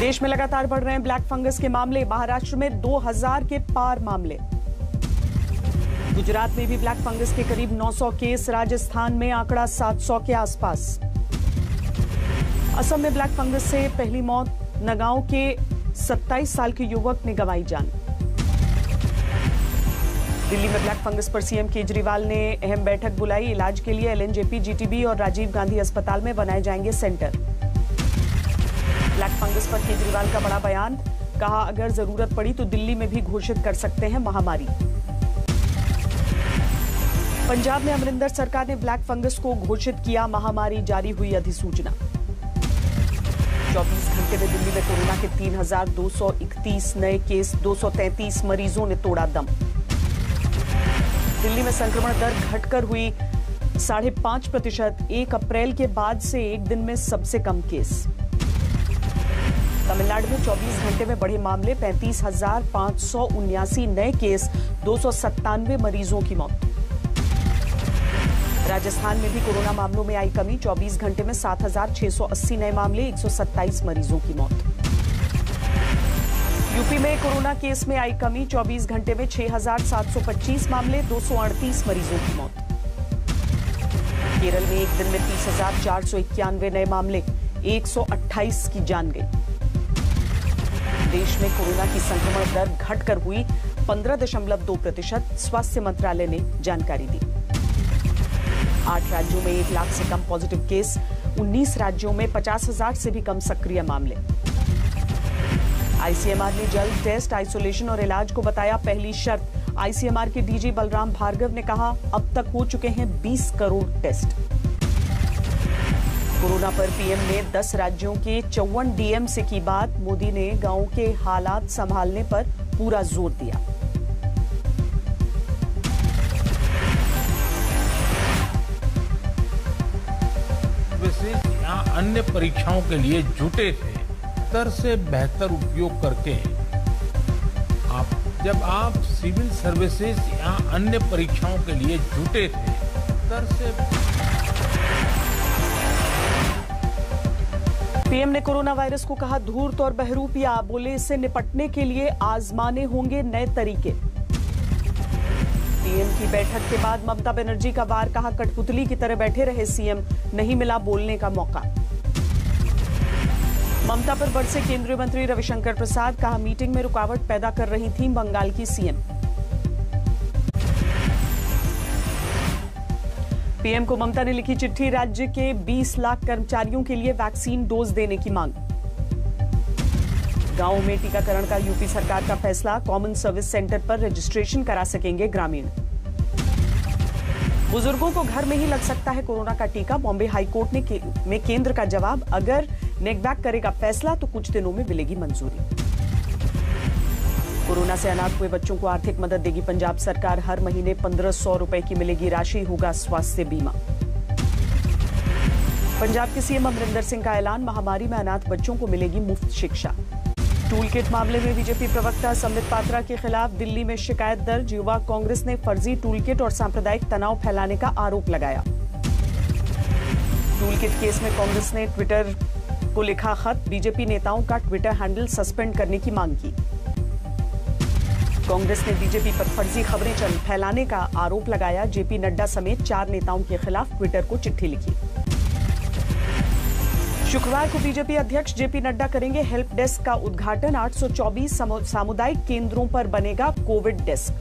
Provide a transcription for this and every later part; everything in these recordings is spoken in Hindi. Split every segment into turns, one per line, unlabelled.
देश में लगातार बढ़ रहे हैं ब्लैक फंगस के मामले। महाराष्ट्र में 2000 के पार मामले। गुजरात में भी ब्लैक फंगस के करीब 900 केस। राजस्थान में आंकड़ा 700 के आसपास। असम में ब्लैक फंगस से पहली मौत। नगांव के 27 साल के युवक ने गंवाई जान। दिल्ली में ब्लैक फंगस पर सीएम केजरीवाल ने अहम बैठक बुलाई। इलाज के लिए एलएनजेपी, जीटीबी और राजीव गांधी अस्पताल में बनाए जाएंगे सेंटर। ब्लैक फंगस पर केजरीवाल का बड़ा बयान। कहा, अगर जरूरत पड़ी तो दिल्ली में भी घोषित कर सकते हैं महामारी। पंजाब में अमरिंदर सरकार ने ब्लैक फंगस को घोषित किया महामारी। जारी हुई अधिसूचना। 24 घंटे में दिल्ली में कोरोना के 3231 नए केस। 233 मरीजों ने तोड़ा दम। दिल्ली में संक्रमण दर घटकर हुई 5.5%। 1 अप्रैल के बाद से एक दिन में सबसे कम केस। तमिलनाडु में 24 घंटे में बढ़े मामले। 35,579 नए केस। 297 मरीजों की मौत। राजस्थान में भी कोरोना मामलों में आई कमी। 24 घंटे में 7,680 नए मामले। 127 मरीजों की मौत। यूपी में कोरोना केस में आई कमी। 24 घंटे में 6,725 मामले। 238 मरीजों की मौत। केरल में एक दिन में 30,491 नए मामले। 128 की जान गई। देश में कोरोना की संक्रमण दर घटकर हुई 15.2%। स्वास्थ्य मंत्रालय ने जानकारी दी। 8 राज्यों में 1 लाख से कम पॉजिटिव केस। 19 राज्यों में 50,000 से भी कम सक्रिय मामले। आईसीएमआर ने जल्द टेस्ट, आइसोलेशन और इलाज को बताया पहली शर्त। आईसीएमआर के डीजी बलराम भार्गव ने कहा, अब तक हो चुके हैं 20 करोड़ टेस्ट। कोरोना पर पीएम ने 10 राज्यों के 54 डीएम से की बात। मोदी ने गांव के हालात संभालने पर पूरा जोर दिया।
यहाँ अन्य परीक्षाओं के लिए जुटे थे। बेहतर से बेहतर उपयोग करके जब आप सिविल सर्विसेज या अन्य परीक्षाओं के लिए जुटे थे, बेहतर से।
पीएम ने कोरोना वायरस को कहा धूर्त और बहरूपिया। बोले, इससे निपटने के लिए आजमाने होंगे नए तरीके। पीएम की बैठक के बाद ममता बनर्जी का वार। कहा, कठपुतली की तरह बैठे रहे सीएम, नहीं मिला बोलने का मौका। ममता पर बरसे केंद्रीय मंत्री रविशंकर प्रसाद। कहा, मीटिंग में रुकावट पैदा कर रही थी बंगाल की सीएम। पीएम को ममता ने लिखी चिट्ठी। राज्य के 20 लाख कर्मचारियों के लिए वैक्सीन डोज देने की मांग। गांवों में टीकाकरण का यूपी सरकार का फैसला। कॉमन सर्विस सेंटर पर रजिस्ट्रेशन करा सकेंगे ग्रामीण। बुजुर्गों को घर में ही लग सकता है कोरोना का टीका। बॉम्बे हाईकोर्ट में केंद्र का जवाब। अगर नेकबैक करेगा फैसला तो कुछ दिनों में मिलेगी मंजूरी। कोरोना से अनाथ हुए बच्चों को आर्थिक मदद देगी पंजाब सरकार। हर महीने 1,500 रुपए की मिलेगी राशि। होगा स्वास्थ्य बीमा। पंजाब के सीएम अमरिंदर सिंह का ऐलान। महामारी में अनाथ बच्चों को मिलेगी मुफ्त शिक्षा। टूल किट मामले में बीजेपी प्रवक्ता संबित पात्रा के खिलाफ दिल्ली में शिकायत दर्ज। युवा कांग्रेस ने फर्जी टूल किट और सांप्रदायिक तनाव फैलाने का आरोप लगाया। टूल किट केस में कांग्रेस ने ट्विटर को लिखा खत। बीजेपी नेताओं का ट्विटर हैंडल सस्पेंड करने की मांग की। कांग्रेस ने बीजेपी पर फर्जी खबरें फैलाने का आरोप लगाया। जेपी नड्डा समेत 4 नेताओं के खिलाफ ट्विटर को चिट्ठी लिखी। शुक्रवार को बीजेपी अध्यक्ष जेपी नड्डा करेंगे हेल्प डेस्क का उद्घाटन। 824 सामुदायिक केंद्रों पर बनेगा कोविड डेस्क।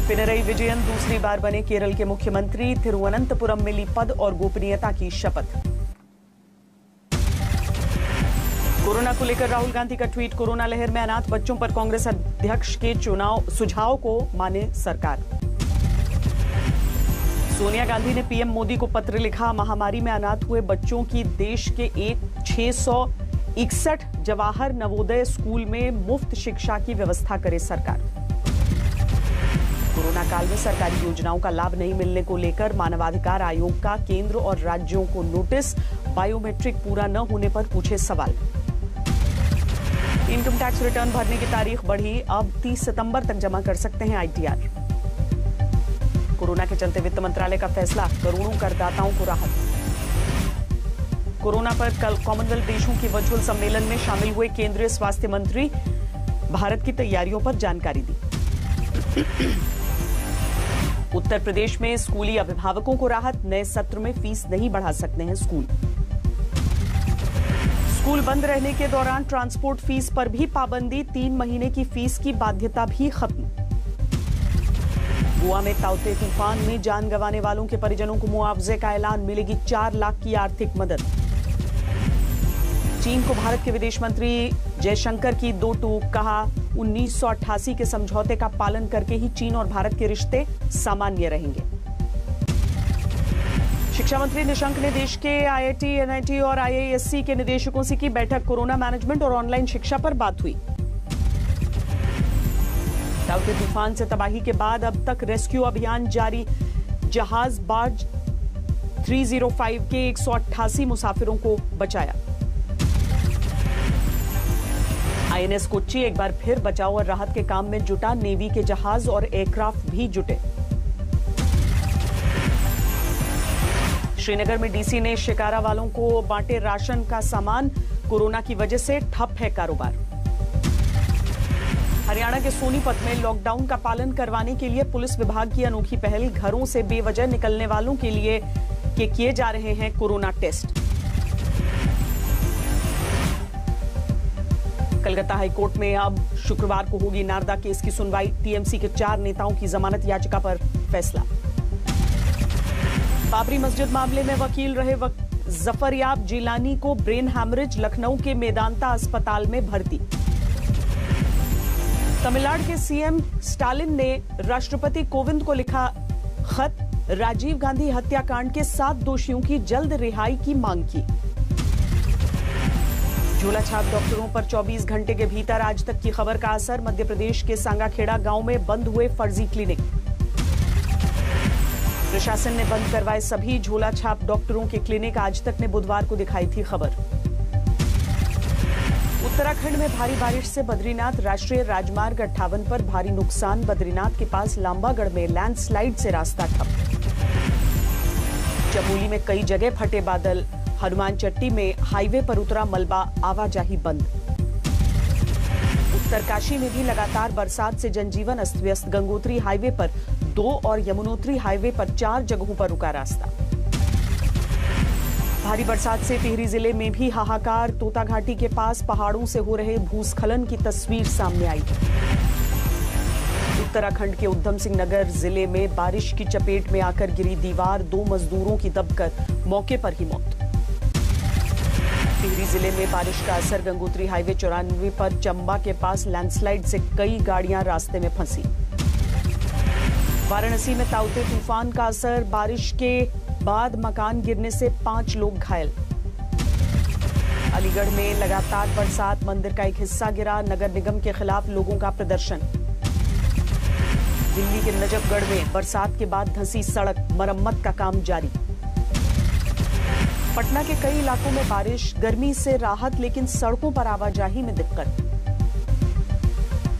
पिनरई विजयन दूसरी बार बने केरल के मुख्यमंत्री। तिरुवनंतपुरम में ली पद और गोपनीयता की शपथ। कोरोना को लेकर राहुल गांधी का ट्वीट। कोरोना लहर में अनाथ बच्चों पर कांग्रेस अध्यक्ष के सुझाव को माने सरकार। सोनिया गांधी ने पीएम मोदी को पत्र लिखा। महामारी में अनाथ हुए बच्चों की देश के 661 जवाहर नवोदय स्कूल में मुफ्त शिक्षा की व्यवस्था करे सरकार। कोरोना काल में सरकारी योजनाओं का लाभ नहीं मिलने को लेकर मानवाधिकार आयोग का केंद्र और राज्यों को नोटिस। बायोमेट्रिक पूरा न होने पर पूछे सवाल। इनकम टैक्स रिटर्न भरने की तारीख बढ़ी। अब 30 सितंबर तक जमा कर सकते हैं आईटीआर। कोरोना के चलते वित्त मंत्रालय का फैसला। करोड़ों करदाताओं को राहत। कोरोना पर कल कॉमनवेल्थ देशों के वर्चुअल सम्मेलन में शामिल हुए केंद्रीय स्वास्थ्य मंत्री भारत की तैयारियों पर जानकारी दी। उत्तर प्रदेश में स्कूली अभिभावकों को राहत, नए सत्र में फीस नहीं बढ़ा सकते हैं स्कूल। स्कूल बंद रहने के दौरान ट्रांसपोर्ट फीस पर भी पाबंदी, 3 महीने की फीस की बाध्यता भी खत्म। गोवा में ताउते तूफान में जान गंवाने वालों के परिजनों को मुआवजे का ऐलान, मिलेगी 4 लाख की आर्थिक मदद। चीन को भारत के विदेश मंत्री जयशंकर की 2 टूक, कहा 1988 के समझौते का पालन करके ही चीन और भारत के रिश्ते सामान्य रहेंगे। शिक्षा मंत्री निशंक ने देश के आईआईटी, एनआईटी और आईआईएससी के निदेशकों से की बैठक, कोरोना मैनेजमेंट और ऑनलाइन शिक्षा पर बात हुई। ताउते तूफान से तबाही के बाद अब तक रेस्क्यू अभियान जारी, जहाज बार्ज 305 के 188 मुसाफिरों को बचाया। आईएनएस कोच्चि एक बार फिर बचाव और राहत के काम में जुटा, नेवी के जहाज और एयरक्राफ्ट भी जुटे। श्रीनगर में डीसी ने शिकारा वालों को बांटे राशन का सामान, कोरोना की वजह से ठप है कारोबार। हरियाणा के सोनीपत में लॉकडाउन का पालन करवाने के लिए पुलिस विभाग की अनोखी पहल, घरों से बेवजह निकलने वालों के लिए किए जा रहे हैं कोरोना टेस्ट। कलकत्ता हाईकोर्ट में अब शुक्रवार को होगी नारदा केस की सुनवाई, टीएमसी के 4 नेताओं की जमानत याचिका पर फैसला। बाबरी मस्जिद मामले में वकील रहे जफरयाब जिलानी को ब्रेन हैमरेज, लखनऊ के मेदांता अस्पताल में भर्ती। तमिलनाडु के सीएम स्टालिन ने राष्ट्रपति कोविंद को लिखा खत, राजीव गांधी हत्याकांड के 7 दोषियों की जल्द रिहाई की मांग की। झोला छाप डॉक्टरों पर 24 घंटे के भीतर आज तक की खबर का असर, मध्य प्रदेश के सांगाखेड़ा गांव में बंद हुए फर्जी क्लिनिक। प्रशासन ने बंद करवाए सभी झोला छाप डॉक्टरों के क्लिनिक, आज तक ने बुधवार को दिखाई थी खबर। उत्तराखंड में भारी बारिश से बद्रीनाथ राष्ट्रीय राजमार्ग 58 पर भारी नुकसान, बद्रीनाथ के पास लांबागढ़ में लैंडस्लाइड से रास्ता ठप। चमोली में कई जगह फटे बादल, हनुमान चट्टी में हाईवे पर उतरा मलबा, आवाजाही बंद। उत्तरकाशी में भी लगातार बरसात से जनजीवन अस्त व्यस्त, गंगोत्री हाईवे पर 2 और यमुनोत्री हाईवे पर 4 जगहों पर रुका रास्ता। भारी बरसात से टिहरी जिले में भी हाहाकार, तोता घाटी के पास पहाड़ों से हो रहे भूस्खलन की तस्वीर सामने आई। उत्तराखंड के उधम सिंह नगर जिले में बारिश की चपेट में आकर गिरी दीवार, 2 मजदूरों की दबकर मौके पर ही मौत। टिहरी जिले में बारिश का असर, गंगोत्री हाईवे 94 पर चंबा के पास लैंडस्लाइड से कई गाड़ियां रास्ते में फंसी। वाराणसी में ताउते तूफान का असर, बारिश के बाद मकान गिरने से 5 लोग घायल। अलीगढ़ में लगातार बरसात, मंदिर का एक हिस्सा गिरा, नगर निगम के खिलाफ लोगों का प्रदर्शन। दिल्ली के नजफगढ़ में बरसात के बाद धंसी सड़क, मरम्मत का काम जारी। पटना के कई इलाकों में बारिश, गर्मी से राहत लेकिन सड़कों पर आवाजाही में दिक्कत।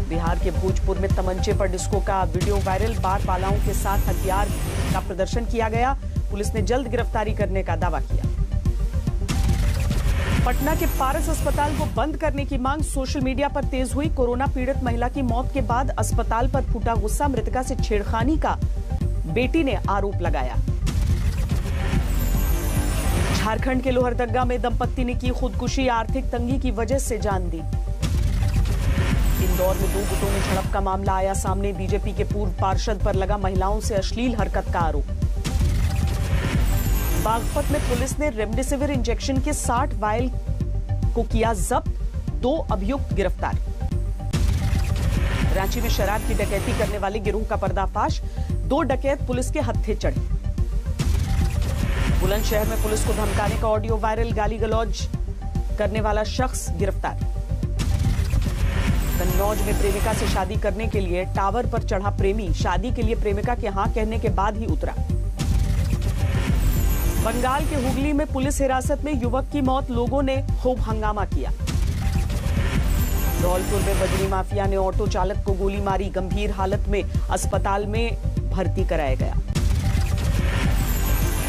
बिहार के भोजपुर में तमंचे पर डिस्को का वीडियो वायरल, बार बालाओं के साथ हथियार का प्रदर्शन किया गया, पुलिस ने जल्द गिरफ्तारी करने का दावा किया। पटना के पारस अस्पताल को बंद करने की मांग सोशल मीडिया पर तेज हुई, कोरोना पीड़ित महिला की मौत के बाद अस्पताल पर फूटा गुस्सा, मृतका से छेड़खानी का बेटी ने आरोप लगाया। झारखंड के लोहरदगा में दंपत्ति ने की खुदकुशी, आर्थिक तंगी की वजह से जान दी। इंदौर में 2 गुटों में झड़प का मामला आया सामने, बीजेपी के पूर्व पार्षद पर लगा महिलाओं से अश्लील हरकत का आरोप। बागपत में पुलिस ने रेमडेसिविर इंजेक्शन के 60 वायल को किया जब्त, 2 अभियुक्त गिरफ्तार। रांची में शराब की डकैती करने वाले गिरोह का पर्दाफाश, 2 डकैत पुलिस के हत्थे चढ़े। बुलंदशहर में पुलिस को धमकाने का ऑडियो वायरल, गाली गलौज करने वाला शख्स गिरफ्तार। कन्नौज में प्रेमिका से शादी करने के लिए टावर पर चढ़ा प्रेमी, शादी के लिए प्रेमिका के हां कहने के बाद ही उतरा। बंगाल के हुगली में पुलिस हिरासत में युवक की मौत, लोगों ने खूब हंगामा किया। धौलपुर में बजरी माफिया ने ऑटो चालक को गोली मारी, गंभीर हालत में अस्पताल में भर्ती कराया गया।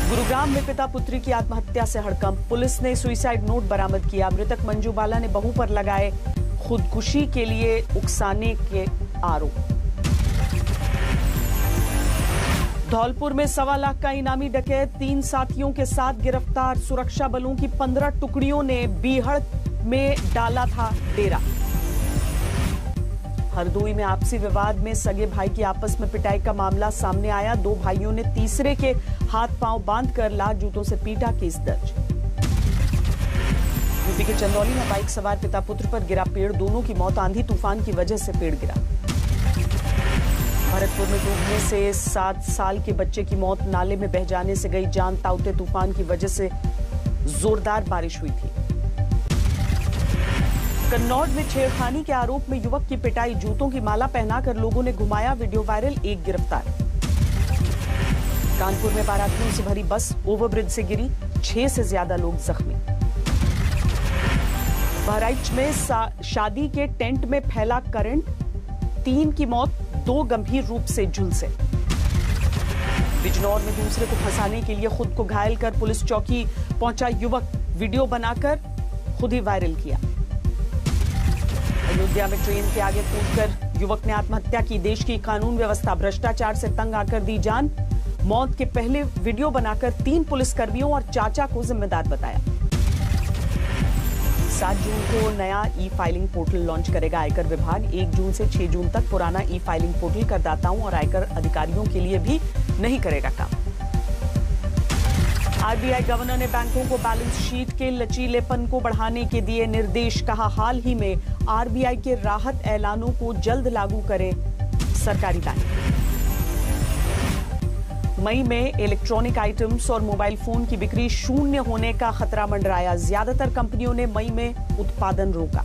गुरुग्राम में पिता पुत्री की आत्महत्या से हड़कंप। पुलिस ने सुइसाइड नोट बरामद किया। मृतक मंजू बाला ने बहू पर लगाए खुदकुशी के लिए उकसाने के आरोप। धौलपुर में 1.25 लाख का इनामी डकैत 3 साथियों के साथ गिरफ्तार। सुरक्षा बलों की 15 टुकड़ियों ने बीहड़ में डाला था डेरा। हरदोई में आपसी विवाद में सगे भाई की आपस में पिटाई का मामला सामने आया। 2 भाइयों ने तीसरे के हाथ पांव बांधकर लात जूतों से पीटा। केस दर्ज। यूपी के चंदौली में बाइक सवार पिता पुत्र पर गिरा पेड़। दोनों की मौत आंधी तूफान की वजह से पेड़ गिरा। भरतपुर में डूबने से 7 साल के बच्चे की मौत। नाले में बह जाने से गई जान। ताउते तूफान की वजह से जोरदार बारिश हुई थी। कन्नौज में छेड़खानी के आरोप में युवक की पिटाई। जूतों की माला पहनाकर लोगों ने घुमाया। Video viral. 1 गिरफ्तार। कानपुर में बारातियों से भरी बस ओवरब्रिज से गिरी। 6 से ज्यादा लोग जख्मी। बहराइच में शादी के टेंट में फैला करंट। 3 की मौत, 2 गंभीर रूप से झुलसे। बिजनौर में दूसरे को फंसाने के लिए खुद को घायल कर पुलिस चौकी पहुंचा युवक। वीडियो बनाकर खुद ही वायरल किया। अयोध्या में ट्रेन के आगे कूदकर युवक ने आत्महत्या की। देश की कानून व्यवस्था भ्रष्टाचार से तंग आकर दी जान। मौत के पहले वीडियो बनाकर 3 पुलिसकर्मियों और चाचा को जिम्मेदार बताया। 7 जून को नया ई-फाइलिंग पोर्टल लॉन्च करेगा आयकर विभाग। 1 जून से 6 जून तक पुराना ई-फाइलिंग पोर्टल करदाताओं और आयकर अधिकारियों के लिए भी नहीं करेगा काम। आरबीआई गवर्नर ने बैंकों को बैलेंस शीट के लचीलेपन को बढ़ाने के दिए निर्देश। कहा, हाल ही में आरबीआई के राहत ऐलानों को जल्द लागू करें सरकारी बैंक। मई में इलेक्ट्रॉनिक आइटम्स और मोबाइल फोन की बिक्री शून्य होने का खतरा मंडराया। ज्यादातर कंपनियों ने मई में उत्पादन रोका।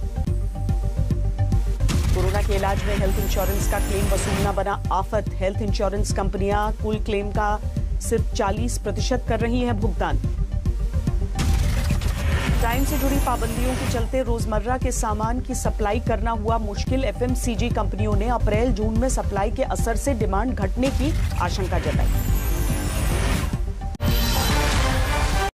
कोरोना के इलाज में हेल्थ इंश्योरेंस का क्लेम वसूलना बना आफत। हेल्थ इंश्योरेंस कंपनियां कुल क्लेम का सिर्फ 40% कर रही हैं भुगतान। टाइम से जुड़ी पाबंदियों के चलते रोजमर्रा के सामान की सप्लाई करना हुआ मुश्किल। एफएमसीजी कंपनियों ने अप्रैल जून में सप्लाई के असर से डिमांड घटने की आशंका जताई।